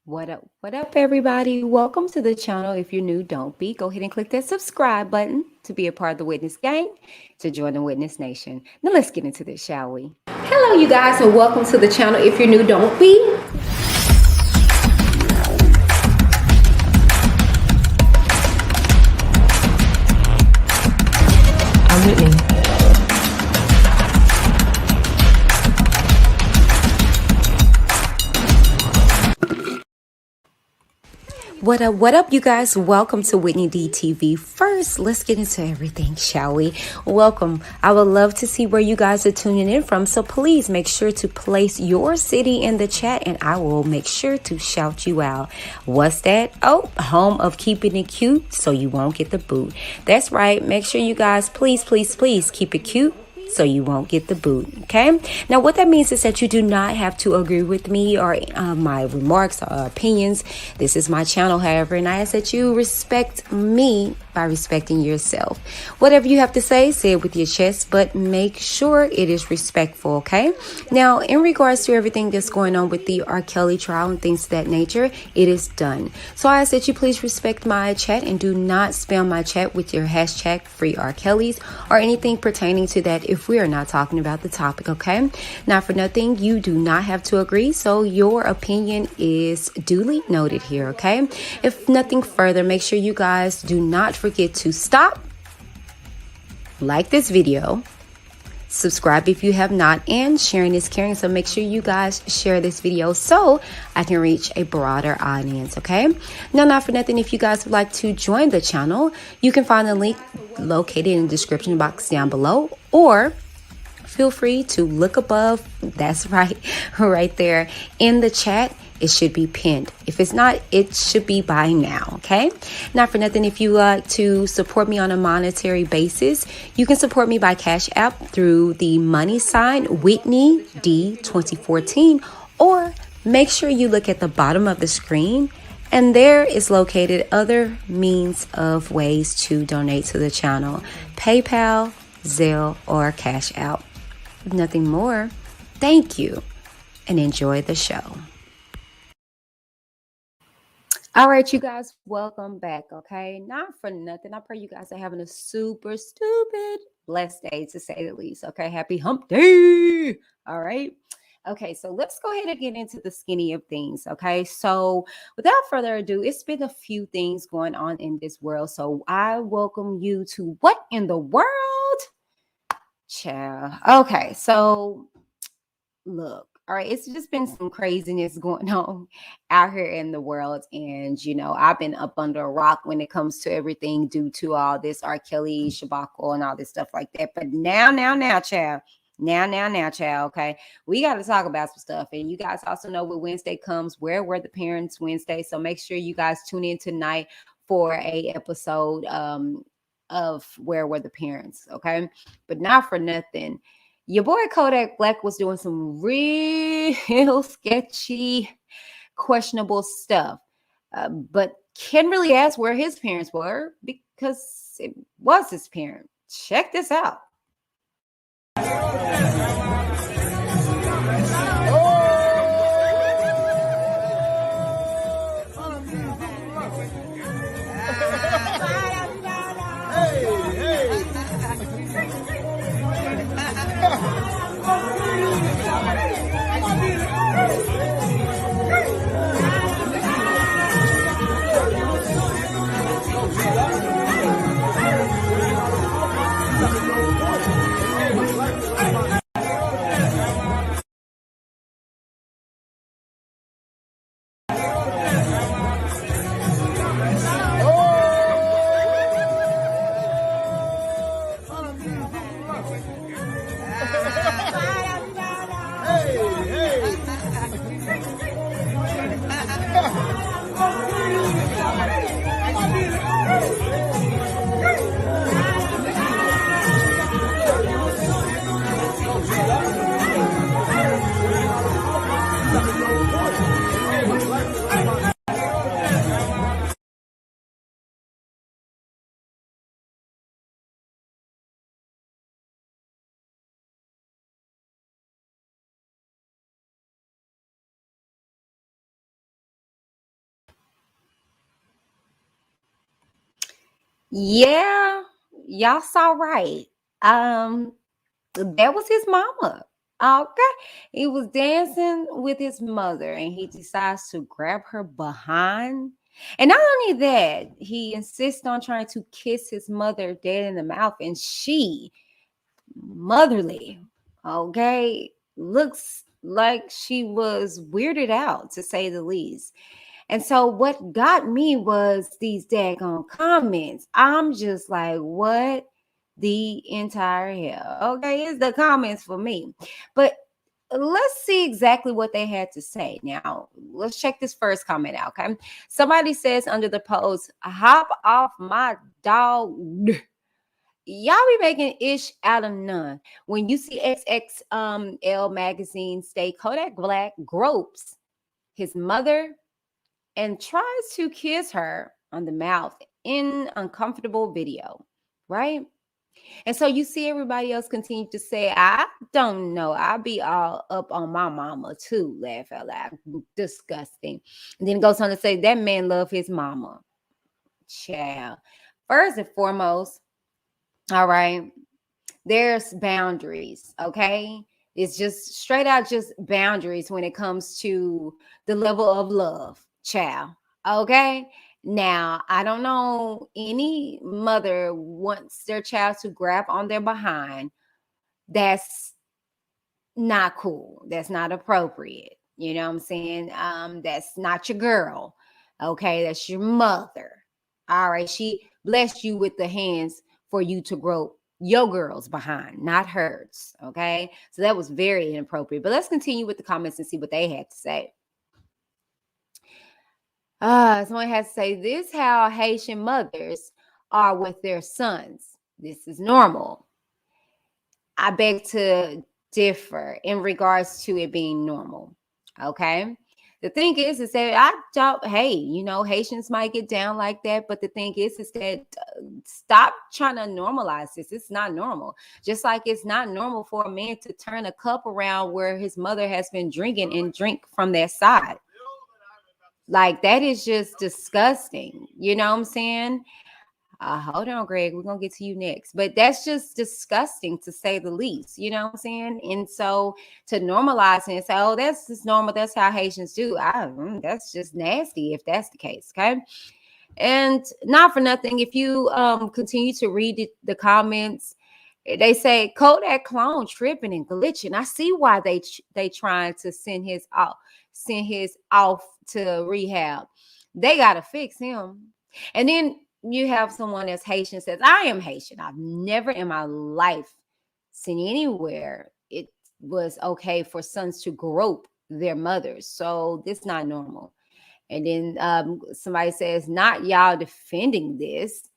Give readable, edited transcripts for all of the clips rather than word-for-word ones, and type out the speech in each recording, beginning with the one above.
What up, everybody? Welcome to the channel. If you're new, don't be. Go ahead and click that subscribe button to be a part of the Witness gang, to join the Witness Nation. Now let's get into this, shall we? Hello, you guys, and welcome to the channel. If you're new, don't be. I'm Whitney. What up, you guys? Welcome to Whitney DTV. First, let's get into everything, shall we? Welcome. I would love to see where you guys are tuning in from, so please make sure to place your city in the chat and I will make sure to shout you out. What's that? Oh, home of keeping it cute so you won't get the boot. That's right. Make sure you guys please keep it cute so you won't get the boot. Okay, now what that means is that you do not have to agree with me or my remarks or opinions. This is my channel, however, and I ask that you respect me by respecting yourself. Whatever you have to say it with your chest, but make sure it is respectful. Okay, now in regards to everything that's going on with the R. Kelly trial and things of that nature, it is done. So I ask that you please respect my chat and do not spam my chat with your hashtag free R. Kellys or anything pertaining to that if we are not talking about the topic. Okay, not for nothing, you do not have to agree, so your opinion is duly noted here. Okay, if nothing further, make sure you guys do not forget to stop, like this video, subscribe if you have not, and sharing is caring, so make sure you guys share this video so I can reach a broader audience. Okay, now not for nothing, if you guys would like to join the channel, you can find the link located in the description box down below, or feel free to look above. That's right, right there in the chat. It should be pinned. If it's not, it should be by now. Okay, not for nothing, if you like to support me on a monetary basis, you can support me by Cash App through the money sign Whitney D 2014, or make sure you look at the bottom of the screen and there is located other means of ways to donate to the channel: PayPal, Zelle, or Cash App. If nothing more, thank you and enjoy the show. All right, you guys, welcome back. Okay, not for nothing, I pray you guys are having a super stupid blessed day, to say the least. Okay, happy hump day. All right. Okay, so let's go ahead and get into the skinny of things. Okay, so without further ado, it's been a few things going on in this world, so I welcome you to What in the World, child. Okay, so look, all right, it's just been some craziness going on out here in the world, and I've been up under a rock when it comes to everything due to all this R. Kelly, Shabako, and all this stuff like that. But now, child. Now, child. Okay, we got to talk about some stuff, and you guys also know when Wednesday comes, where were the parents Wednesday? So make sure you guys tune in tonight for a episode of Where Were the Parents. Okay, but not for nothing, your boy Kodak Black was doing some real sketchy, questionable stuff. But can't really ask where his parents were because it was his parent. Check this out. Yeah, y'all saw right. Um, that was his mama. Okay. He was dancing with his mother and he decides to grab her behind. And not only that, he insists on trying to kiss his mother dead in the mouth. And she, motherly, okay, looks like she was weirded out to say the least. And so what got me was these daggone comments. I'm just like, what the entire hell? Okay, it's the comments for me. But let's see exactly what they had to say. Now, let's check this first comment out. Okay. Somebody says under the post, hop off my dog. Y'all be making ish out of none. When you see XXL magazine state Kodak Black gropes his mother and tries to kiss her on the mouth in uncomfortable video, right? And so you see everybody else continue to say, I don't know. I'll be all up on my mama too. Laugh out loud. Disgusting. And then it goes on to say that man love his mama. Child. First and foremost, all right, there's boundaries, okay? It's just straight out just boundaries when it comes to the level of love, child. Okay. Now, I don't know any mother wants their child to grab on their behind. That's not cool. That's not appropriate. You know what I'm saying? That's not your girl. Okay, that's your mother. All right. She blessed you with the hands for you to grow your girl's behind, not hers. Okay. So that was very inappropriate. But let's continue with the comments and see what they had to say. Someone has to say this how Haitian mothers are with their sons. This is normal. I beg to differ in regards to it being normal. Okay. The thing is that I don't, hey, Haitians might get down like that. But the thing is that stop trying to normalize this. It's not normal. Just like it's not normal for a man to turn a cup around where his mother has been drinking and drink from their side. Like that is just disgusting. You know what I'm saying? Hold on, Greg. We're gonna get to you next. But that's just disgusting to say the least. You know what I'm saying? And so to normalize it and say, "Oh, that's just normal. That's how Haitians do." That's just nasty if that's the case. Okay. And not for nothing, if you continue to read the comments, they say Kodak clone tripping and glitching. I see why they trying to send his off to rehab. They gotta fix him. And then you have someone that's Haitian says, I am Haitian. I've never in my life seen anywhere it was okay for sons to grope their mothers. So this is not normal. And then somebody says, not y'all defending this.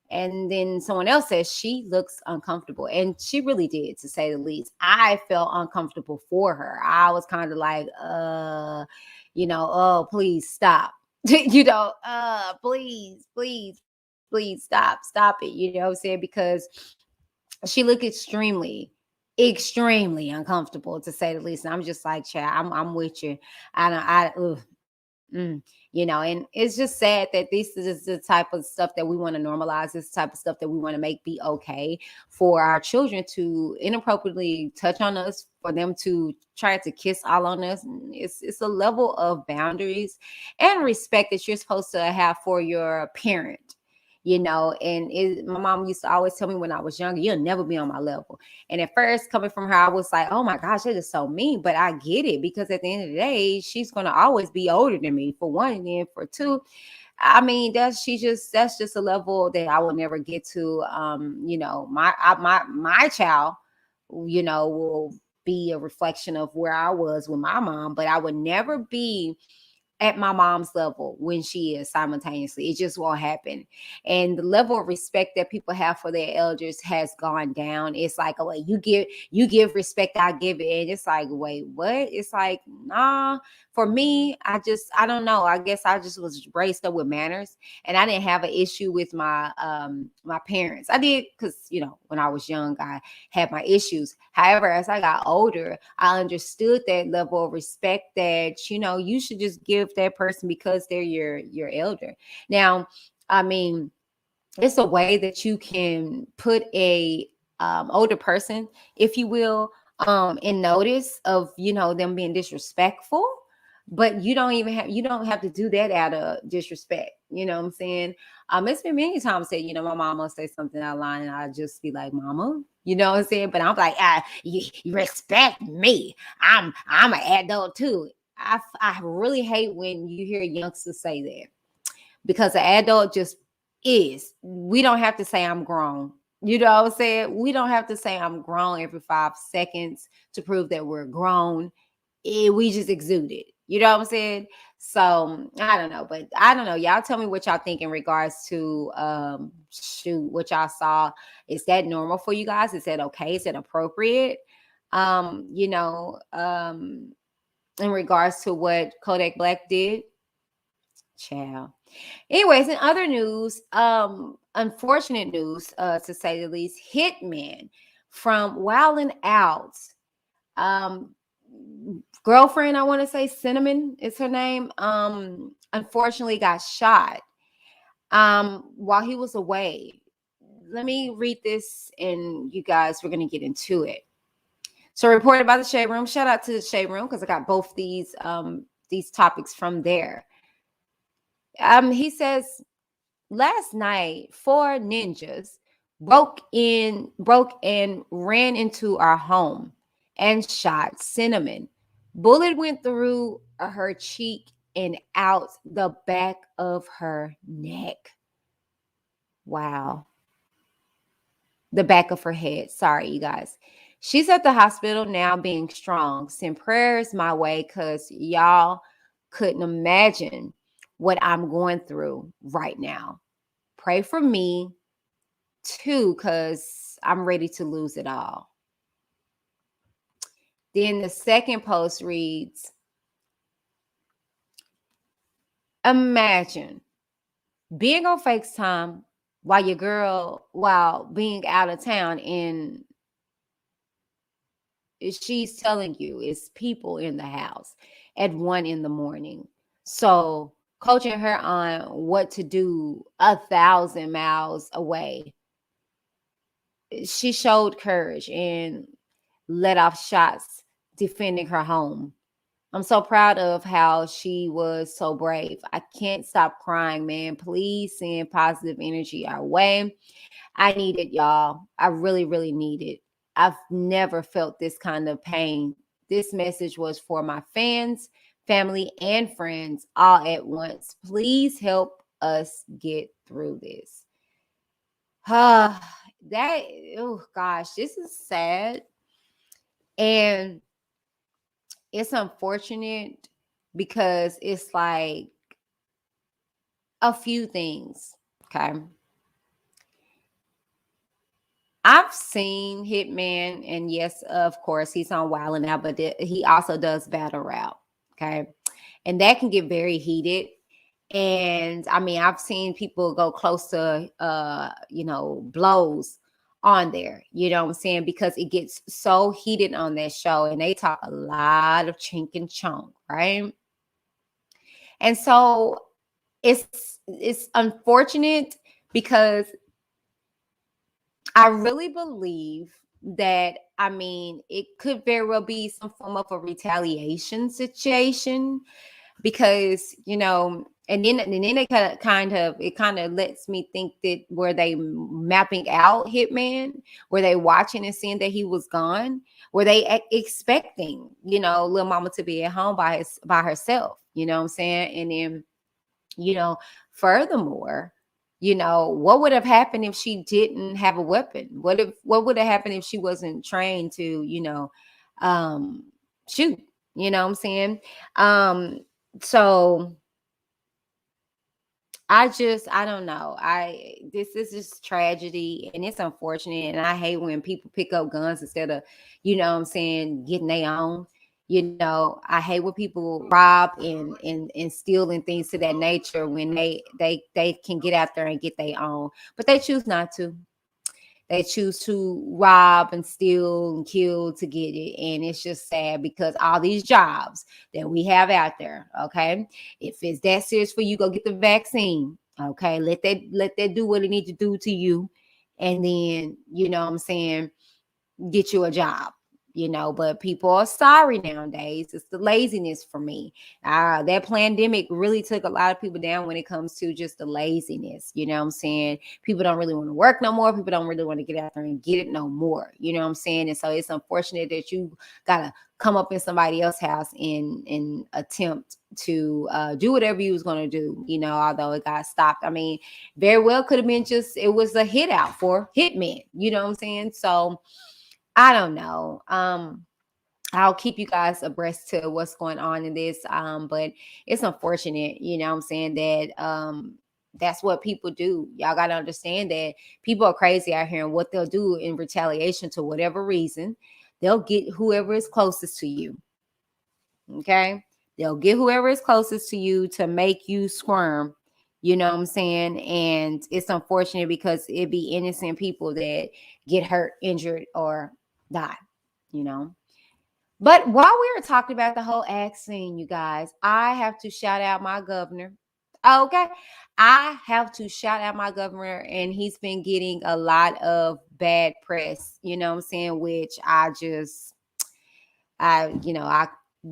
And then someone else says she looks uncomfortable. And she really did, to say the least. I felt uncomfortable for her. I was kind of like, oh, please stop. Please stop it. You know what I'm saying? Because she looked extremely uncomfortable, to say the least. And I'm just like, child, I'm with you. And it's just sad that this is the type of stuff that we want to normalize, this type of stuff that we want to make be okay for our children to inappropriately touch on us, for them to try to kiss all on us. It's a level of boundaries and respect that you're supposed to have for your parent. And my mom used to always tell me when I was younger, you'll never be on my level. And at first, coming from her, I was like, oh my gosh, that is so mean. But I get it, because at the end of the day, she's going to always be older than me, for one. And then for two, I mean, that's just a level that I will never get to. My child, will be a reflection of where I was with my mom, but I would never be at my mom's level when she is simultaneously. It just won't happen. And the level of respect that people have for their elders has gone down. It's like, oh, you give respect, I give it. And it's like, wait, what? It's like, nah. For me, I don't know. I guess I just was raised up with manners, and I didn't have an issue with my parents. I did, because when I was young, I had my issues. However, as I got older, I understood that level of respect, that you should just give that person because they're your elder. Now, I mean, it's a way that you can put a older person, if you will, in notice of, you know, them being disrespectful. But you don't have to do that out of disrespect. You know what I'm saying? It's been many times that, you know, my mama say something out of line and I just be like, Mama, you know what I'm saying? But I'm like, you respect me. I'm an adult too. I really hate when you hear youngsters say that, because an adult just is. We don't have to say I'm grown. You know what I'm saying? We don't have to say I'm grown every 5 seconds to prove that we're grown. We just exude it. You know what I'm saying? So I don't know, but I don't know. Y'all tell me what y'all think in regards to shoot, what y'all saw. Is that normal for you guys? Is that okay? Is that appropriate? You know, in regards to what Kodak Black did. Child. Anyways, in other news, unfortunate news, to say the least, Hitman from Wildin' Out, um, girlfriend, I want to say Cinnamon is her name, unfortunately got shot, while he was away. Let me read this, and you guys, we're going to get into it. So, reported by the Shade Room. Shout out to the Shade Room, because I got both these topics from there. He says, last night, 4 ninjas broke and ran into our home and shot Cinnamon. Bullet went through her cheek and out the back of her neck. Wow. The back of her head. Sorry, you guys. She's at the hospital now, being strong. Send prayers my way, because y'all couldn't imagine what I'm going through right now. Pray for me too, because I'm ready to lose it all. Then the second post reads, imagine being on FaceTime while being out of town, and she's telling you it's people in the house at 1 a.m. So coaching her on what to do 1,000 miles away. She showed courage and let off shots defending her home. I'm so proud of how she was so brave. I can't stop crying, man. Please send positive energy our way. I need it, y'all. I really, really need it. I've never felt this kind of pain. This message was for my fans, family, and friends all at once. Please help us get through this. Oh gosh, this is sad. And it's unfortunate, because it's like a few things. Okay. I've seen Hitman, and yes, of course, he's on Wild 'N Out, but he also does Battle Rap. Okay. And that can get very heated. And I mean, I've seen people go close to, blows on there, you know what I'm saying? Because it gets so heated on that show, and they talk a lot of chink and chunk, right? And so it's unfortunate, because I really believe that, I mean, it could very well be some form of a retaliation situation, because, and then it kind of lets me think that, were they mapping out Hitman? Were they watching and seeing that he was gone? Were they expecting, little mama to be at home by herself? You know what I'm saying? And then, furthermore, what would have happened if she didn't have a weapon? What would have happened if she wasn't trained to, shoot? You know what I'm saying? So I don't know. This is just tragedy, and it's unfortunate. And I hate when people pick up guns instead of, what I'm saying, getting their own. I hate when people rob and steal and things to that nature, when they can get out there and get their own, but they choose not to. They choose to rob and steal and kill to get it. And it's just sad because all these jobs that we have out there, okay, if it's that serious for you, go get the vaccine. Okay, let that do what it needs to do to you. And then, you know what I'm saying, get you a job, but people are sorry nowadays. It's the laziness for me. That pandemic really took a lot of people down when it comes to just the laziness. You know what I'm saying? People don't really want to work no more. People don't really want to get out there and get it no more. You know what I'm saying? And so it's unfortunate that you got to come up in somebody else's house and attempt to do whatever you was going to do, although it got stopped. I mean, very well could have been it was a hit out for hitman. You know what I'm saying? So I don't know. I'll keep you guys abreast to what's going on in this. But it's unfortunate, what I'm saying, that that's what people do. Y'all got to understand that people are crazy out here, and what they'll do in retaliation to whatever reason, they'll get whoever is closest to you. Okay? They'll get whoever is closest to you to make you squirm. You know what I'm saying? And it's unfortunate because it be innocent people that get hurt, injured, or die, But while we were talking about the whole vaccine, you guys, I have to shout out my governor. Okay. I have to shout out my governor, and he's been getting a lot of bad press, you know what I'm saying, which I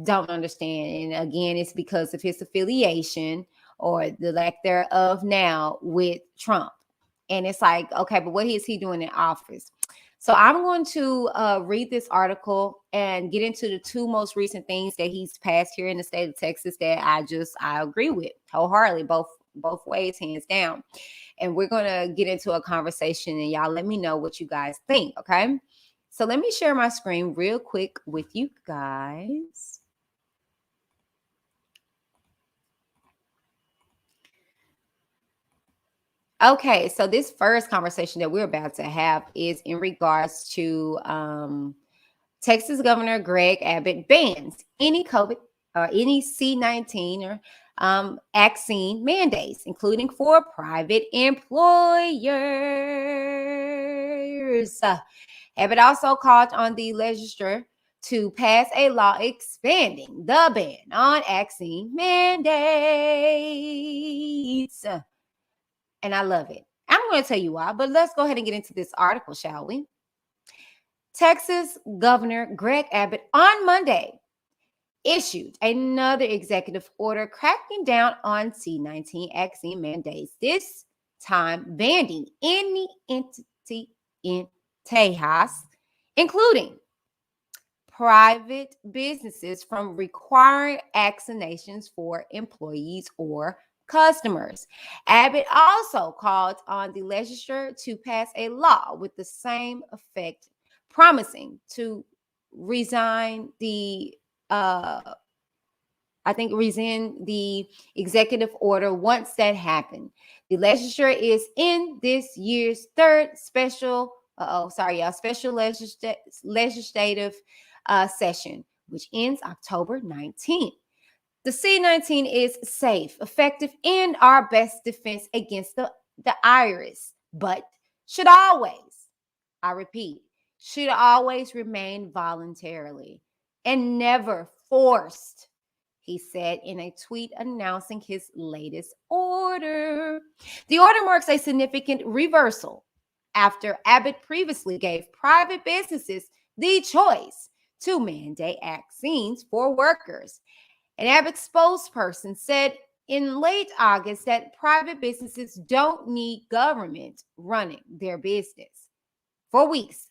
don't understand. And again, it's because of his affiliation or the lack thereof now with Trump. And it's like, okay, but what is he doing in office? So I'm going to read this article and get into the two most recent things that he's passed here in the state of Texas that I agree with wholeheartedly, both ways, hands down. And we're going to get into a conversation, and y'all let me know what you guys think, okay? So let me share my screen real quick with you guys. Okay, so this first conversation that we're about to have is in regards to Texas Governor Greg Abbott bans any COVID or any C-19 or vaccine mandates, including for private employers. Abbott also called on the legislature to pass a law expanding the ban on vaccine mandates. And I love it. I'm going to tell you why, but let's go ahead and get into this article, shall we? Texas Governor Greg Abbott on Monday issued another executive order cracking down on C-19 vaccine mandates, this time banning any entity in Tejas, including private businesses, from requiring vaccinations for employees or customers. Abbott also called on the legislature to pass a law with the same effect, promising to rescind the executive order once that happened. The legislature is in this year's third special legislative session, which ends October 19th. The C-19 is safe, effective, and our best defense against the virus, but should always, I repeat, should always remain voluntarily and never forced, he said in a tweet announcing his latest order. The order marks a significant reversal after Abbott previously gave private businesses the choice to mandate vaccines for workers. An Abbott spokesperson said in late August that private businesses don't need government running their business. For weeks,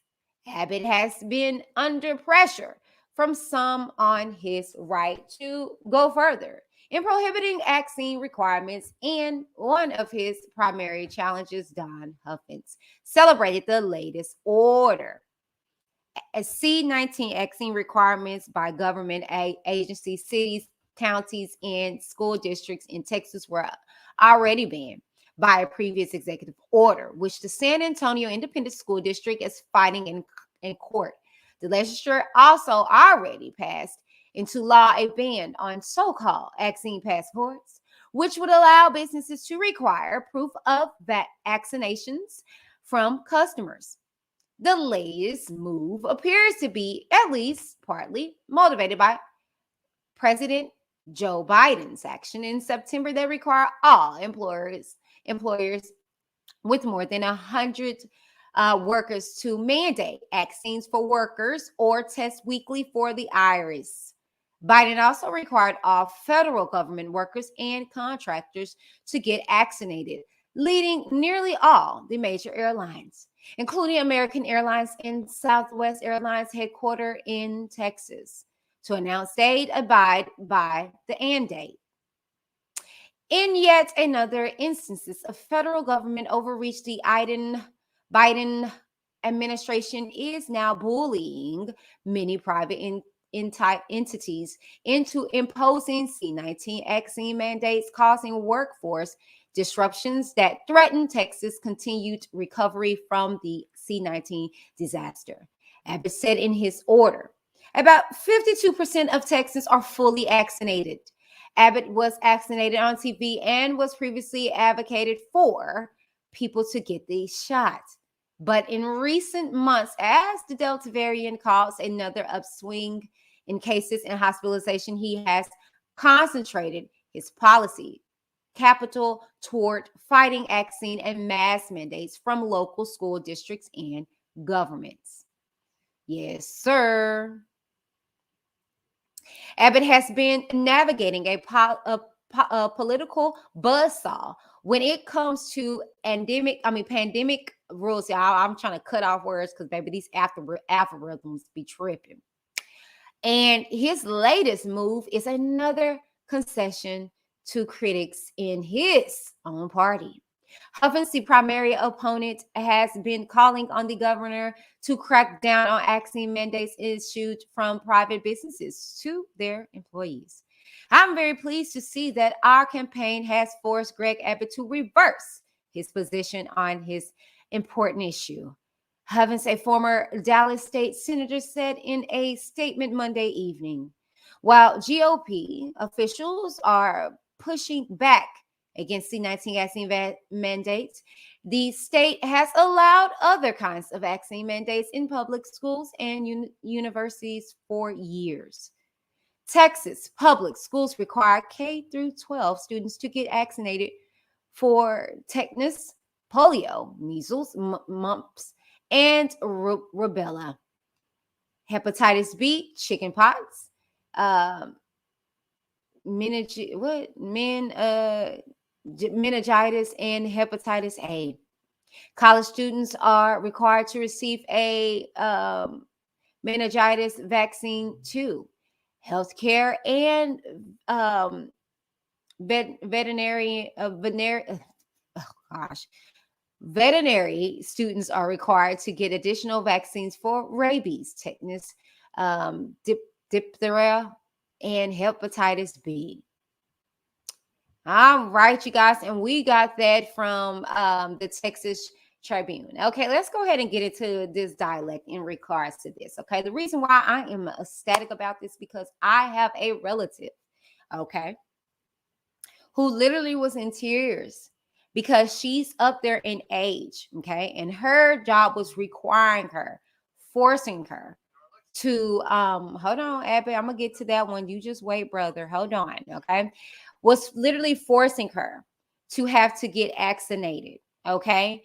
Abbott has been under pressure from some on his right to go further in prohibiting vaccine requirements, and one of his primary challenges, Don Huffins, celebrated the latest order. C-19 vaccine requirements by government agencies, cities, counties, and school districts in Texas were already banned by a previous executive order, which the San Antonio Independent School District is fighting in court. The legislature also already passed into law a ban on so-called vaccine passports, which would allow businesses to require proof of vaccinations from customers. The latest move appears to be at least partly motivated by President Joe Biden's action in September that require all employers with more than 100 workers to mandate vaccines for workers or test weekly for the virus. Biden also required all federal government workers and contractors to get vaccinated, leading nearly all the major airlines, including American Airlines and Southwest Airlines headquartered in Texas, to announce they'd abide by the mandate. In yet another instances of federal government overreach, the Biden administration is now bullying many private entities into imposing C-19 vaccine mandates, causing workforce disruptions that threaten Texas' continued recovery from the C-19 disaster. Abbott said in his order, about 52% of Texans are fully vaccinated. Abbott was vaccinated on TV and was previously advocated for people to get these shots. But in recent months, as the Delta variant caused another upswing in cases and hospitalization, he has concentrated his policy capital toward fighting vaccine and mask mandates from local school districts and governments. Yes, sir. Abbott has been navigating a political buzzsaw when it comes to pandemic rules. I'm trying to cut off words because, baby, these algorithms be tripping. And his latest move is another concession to critics in his own party. Huffing's primary opponent has been calling on the governor to crack down on vaccine mandates issued from private businesses to their employees. I'm very pleased to see that our campaign has forced Greg Abbott to reverse his position on his important issue. Huffing's, a former Dallas state senator, said in a statement Monday evening. While GOP officials are pushing back against C-19 vaccine mandates, the state has allowed other kinds of vaccine mandates in public schools and universities for years. Texas public schools require K through 12 students to get vaccinated for tetanus, polio, measles, mumps, and rubella, hepatitis B, chickenpox, meningitis, and hepatitis A. College students are required to receive a meningitis vaccine too. Healthcare and veterinary students are required to get additional vaccines for rabies, tetanus, diphtheria, and hepatitis B. All right, you guys, and we got that from the Texas Tribune. Okay, let's go ahead and get into this dialect in regards to this. Okay, the reason why I am ecstatic about this because I have a relative, okay, who literally was in tears because she's up there in age, okay, and her job was requiring her, forcing her to hold on, Abby, I'm gonna get to that one. You just wait, brother. Hold on, okay. Was literally forcing her to have to get vaccinated, okay.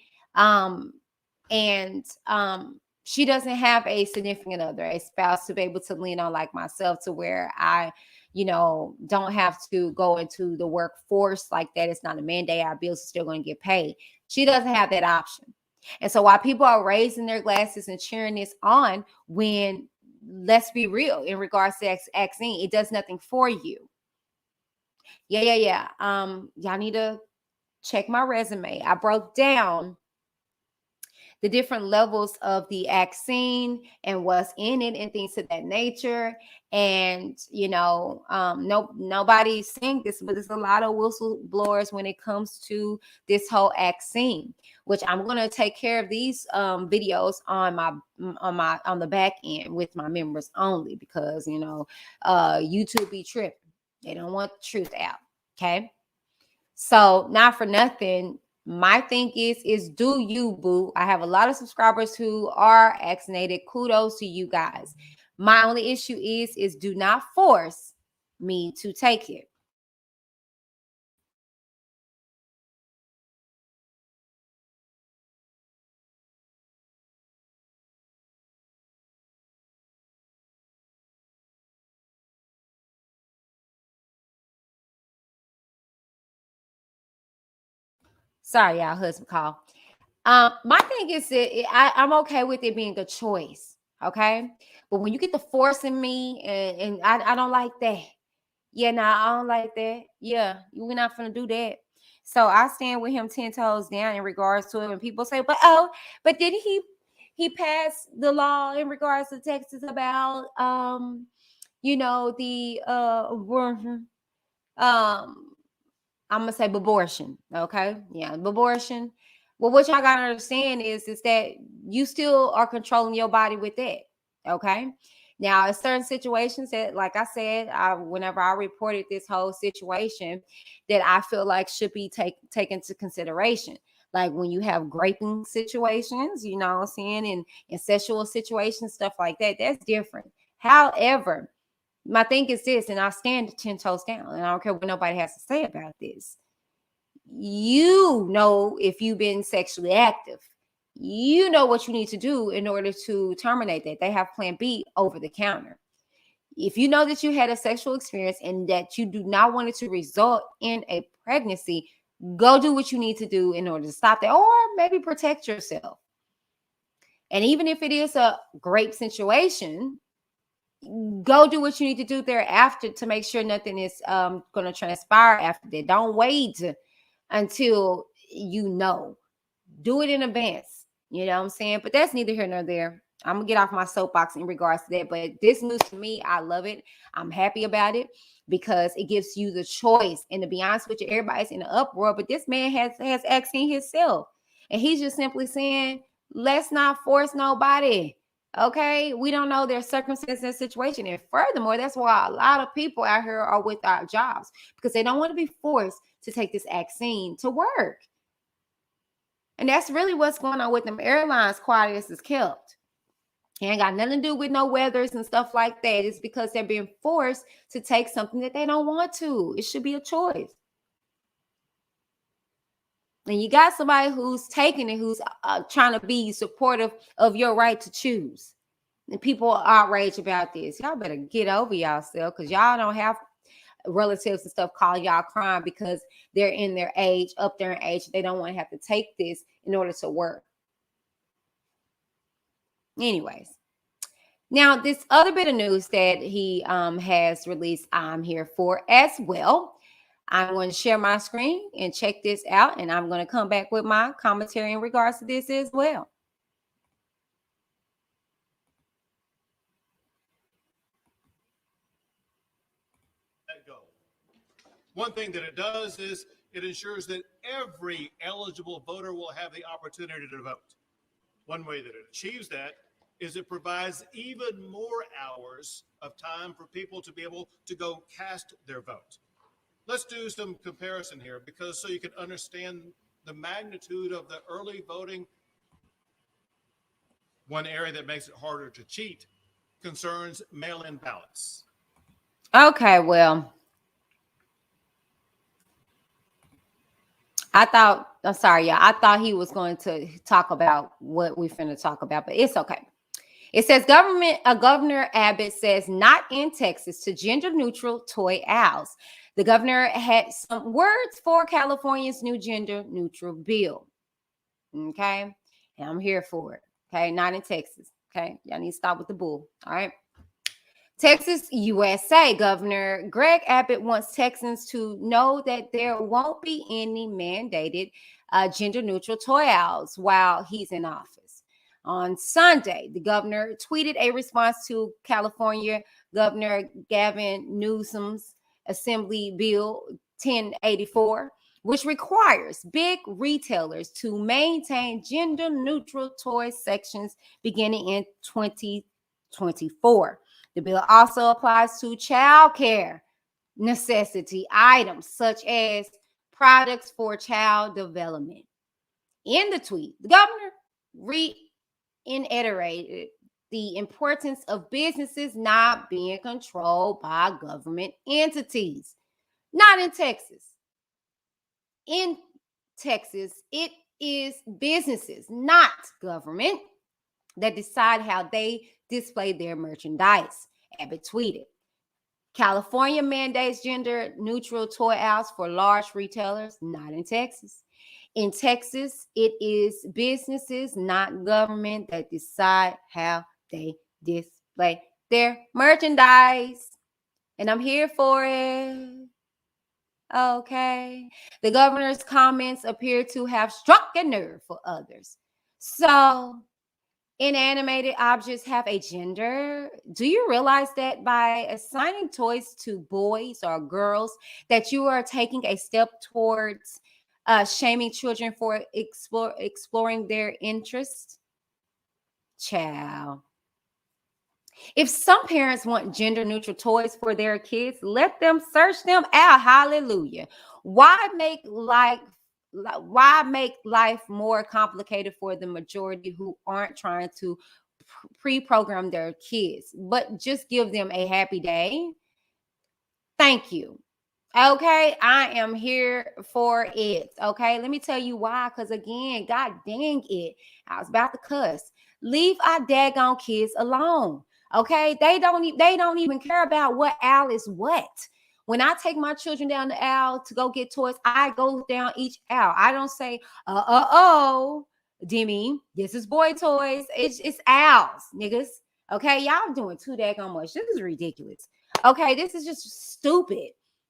She doesn't have a significant other, a spouse to be able to lean on like myself, to where I, don't have to go into the workforce like that. It's not a mandate. Our bills are still going to get paid. She doesn't have that option. And so while people are raising their glasses and cheering this on, when, let's be real, in regards to vaccine, it does nothing for you. Yeah. Y'all need to check my resume. I broke down the different levels of the vaccine and what's in it and things of that nature. And, nobody's saying this, but there's a lot of whistleblowers when it comes to this whole vaccine, which I'm going to take care of these videos on the back end with my members only, because, YouTube be tripping. They don't want the truth out. Okay. So not for nothing, My thing is do you, boo. I have a lot of subscribers who are vaccinated. Kudos to you guys. My only issue is do not force me to take it. Sorry, y'all, husband call. My thing is that I'm okay with it being a choice, okay? But when you get the forcing me, and I don't like that. Yeah, nah, I don't like that. Yeah, we're not gonna do that. So I stand with him 10 toes down in regards to it. And people say, but did he pass the law in regards to Texas about the I'm gonna say abortion. Okay. Yeah, abortion. Well, what y'all gotta understand is that you still are controlling your body with that. Okay. Now, in certain situations that, like I said, whenever I reported this whole situation, that I feel like should be taken into consideration. Like when you have graping situations, you know what I'm saying, and sexual situations, stuff like that, that's different. However, my thing is this, and I stand 10 toes down, and I don't care what nobody has to say about this. You know, if you've been sexually active, you know what you need to do in order to terminate that. They have plan B over the counter. If you know that you had a sexual experience and that you do not want it to result in a pregnancy, go do what you need to do in order to stop that, or maybe protect yourself. And even if it is a grape situation, go do what you need to do thereafter to make sure nothing is going to transpire after that. Don't wait until you know. Do it in advance. You know what I'm saying? But that's neither here nor there. I'm going to get off my soapbox in regards to that. But this news to me, I love it. I'm happy about it because it gives you the choice. And to be honest with you, everybody's in an uproar. But this man has asking himself. And he's just simply saying, let's not force nobody. Okay, we don't know their circumstances and situation. And furthermore, that's why a lot of people out here are without jobs because they don't want to be forced to take this vaccine to work. And that's really what's going on with them airlines, quiet as is kept. It ain't got nothing to do with no weathers and stuff like that. It's because they're being forced to take something that they don't want to. It should be a choice. And you got somebody who's taking it, who's trying to be supportive of your right to choose. And people are outraged about this. Y'all better get over yourself because y'all don't have relatives and stuff calling y'all crying because they're in their age, up there in age. They don't want to have to take this in order to work. Anyways, now this other bit of news that he has released, I'm here for as well. I'm going to share my screen and check this out, and I'm going to come back with my commentary in regards to this as well. One thing that it does is it ensures that every eligible voter will have the opportunity to vote. One way that it achieves that is it provides even more hours of time for people to be able to go cast their vote. Let's do some comparison here because so you can understand the magnitude of the early voting. One area that makes it harder to cheat concerns mail-in ballots. Okay, well, I'm sorry, y'all. I thought he was going to talk about what we're finna talk about, but it's okay. It says Governor Abbott says not in Texas to gender neutral toy owls. The governor had some words for California's new gender neutral bill. Okay. And I'm here for it. Okay. Not in Texas. Okay. Y'all need to stop with the bull. All right. Texas, USA. Governor Greg Abbott wants Texans to know that there won't be any mandated gender neutral toy owls while he's in office. On Sunday, the governor tweeted a response to California Governor Gavin Newsom's Assembly Bill 1084, which requires big retailers to maintain gender neutral toy sections beginning in 2024. The bill also applies to child care necessity items such as products for child development. In the tweet, the governor reiterated the importance of businesses not being controlled by government entities. Not in Texas. In Texas, it is businesses, not government, that decide how they display their merchandise. Abbott tweeted. California mandates gender neutral toy aisles for large retailers, not in Texas. In Texas, it is businesses, not government, that decide how they display their merchandise. And I'm here for it. Okay. The governor's comments appear to have struck a nerve for others. So, inanimated objects have a gender. Do you realize that by assigning toys to boys or girls, that you are taking a step towards shaming children for exploring their interests? Child. If some parents want gender neutral toys for their kids, let them search them out. Hallelujah. Why make life more complicated for the majority who aren't trying to pre-program their kids, but just give them a happy day? Thank you. Okay, I am here for it. Okay, let me tell you why. Because again, God dang it, I was about to cuss. Leave our daggone kids alone. Okay, they don't even care about what aisle is what. When I take my children down the aisle to go get toys, I go down each aisle. I don't say, Demi, this is boy toys. It's owls, niggas. Okay, y'all doing too daggone much. This is ridiculous. Okay, this is just stupid.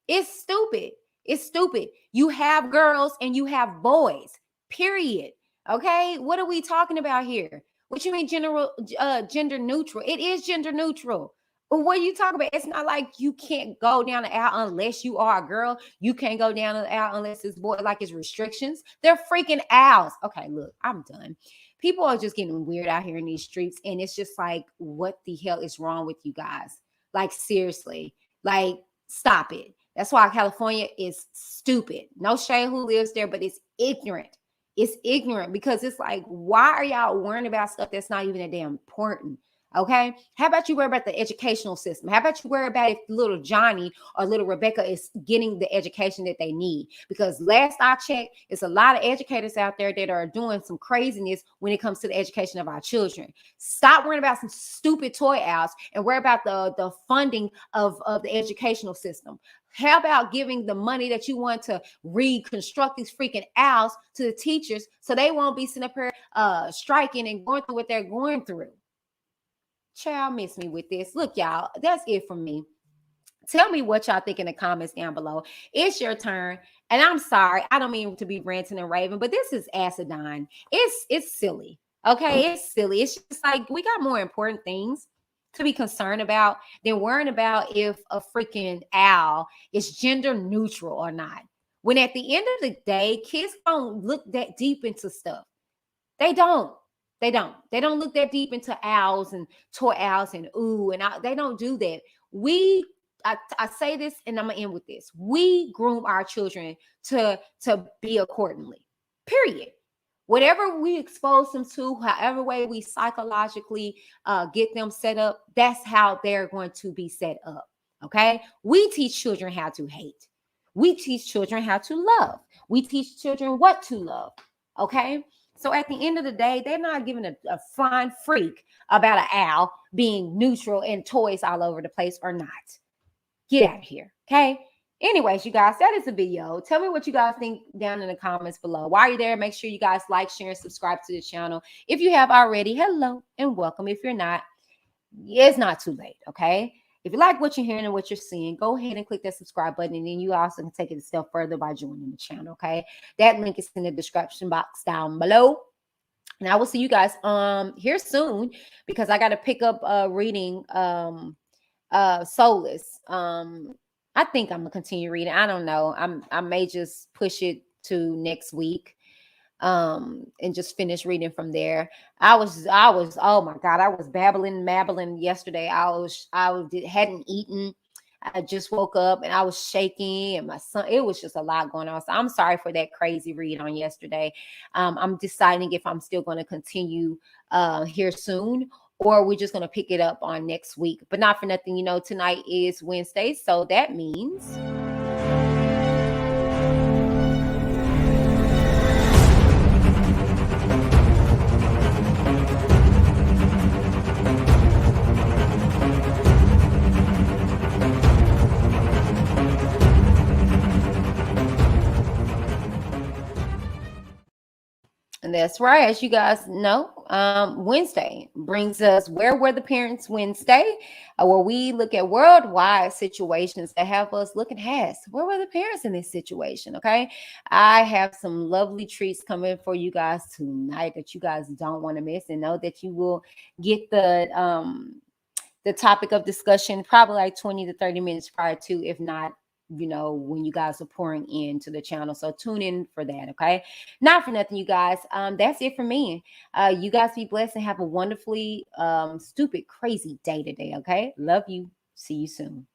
It's stupid. It's stupid. You have girls and you have boys, period. Okay, what are we talking about here? What you mean gender neutral? It is gender neutral. But what are you talking about? It's not like you can't go down the aisle unless you are a girl. You can't go down the aisle unless it's boy, like it's restrictions. They're freaking owls. Okay, look, I'm done. People are just getting weird out here in these streets. And it's just like, what the hell is wrong with you guys? Like, seriously, like, stop it. That's why California is stupid. No shade who lives there, but it's ignorant. It's ignorant because it's like, why are y'all worrying about stuff that's not even that damn important? Okay. How about you worry about the educational system? How about you worry about if little Johnny or little Rebecca is getting the education that they need? Because last I checked, it's a lot of educators out there that are doing some craziness when it comes to the education of our children. Stop worrying about some stupid toy owls and worry about the funding of the educational system. How about giving the money that you want to reconstruct these freaking owls to the teachers so they won't be sitting up here striking and going through what they're going through? Child, miss me with this. Look, y'all, that's it from me. Tell me what y'all think in the comments down below. It's your turn. And I'm sorry, I don't mean to be ranting and raving, but this is acidine. It's silly. Okay, it's silly. It's just like we got more important things to be concerned about than worrying about if a freaking owl is gender neutral or not. When at the end of the day, kids don't look that deep into stuff. They don't. They don't. They don't look that deep into owls and toy owls and ooh and they don't do that. I say this and I'm gonna end with this. We groom our children to be accordingly. Period. Whatever we expose them to, however way we psychologically get them set up, that's how they're going to be set up. Okay. We teach children how to hate. We teach children how to love. We teach children what to love. Okay. So at the end of the day, they're not giving a flying freak about an owl being neutral and toys all over the place or not. Get out of here. Okay. Anyways, you guys, that is the video. Tell me what you guys think down in the comments below. While you're there, make sure you guys like, share, and subscribe to the channel. If you have already, hello and welcome. If you're not, it's not too late. Okay. If you like what you're hearing and what you're seeing, go ahead and click that subscribe button. And then you also can take it a step further by joining the channel. Okay. That link is in the description box down below. And I will see you guys here soon because I got to pick up reading Soulless. I think I'm gonna continue reading. I don't know. I may just push it to next week and just finish reading from there. I was oh my god, I was babbling yesterday. I hadn't eaten. I just woke up and I was shaking, and my son, it was just a lot going on. So I'm sorry for that crazy read on yesterday. I'm deciding if I'm still going to continue here soon, or we're just going to pick it up on next week. But not for nothing, you know, tonight is Wednesday. So that means and that's right. As you guys know, Wednesday brings us Where Were the Parents Wednesday, where we look at worldwide situations that have us looking past where were the parents in this situation. Okay. I have some lovely treats coming for you guys tonight that you guys don't want to miss, and know that you will get the topic of discussion probably like 20 to 30 minutes prior to, if not, you know, when you guys are pouring into the channel. So tune in for that. Okay. Not for nothing, you guys. That's it for me. You guys be blessed and have a wonderfully stupid, crazy day today. Okay. Love you. See you soon.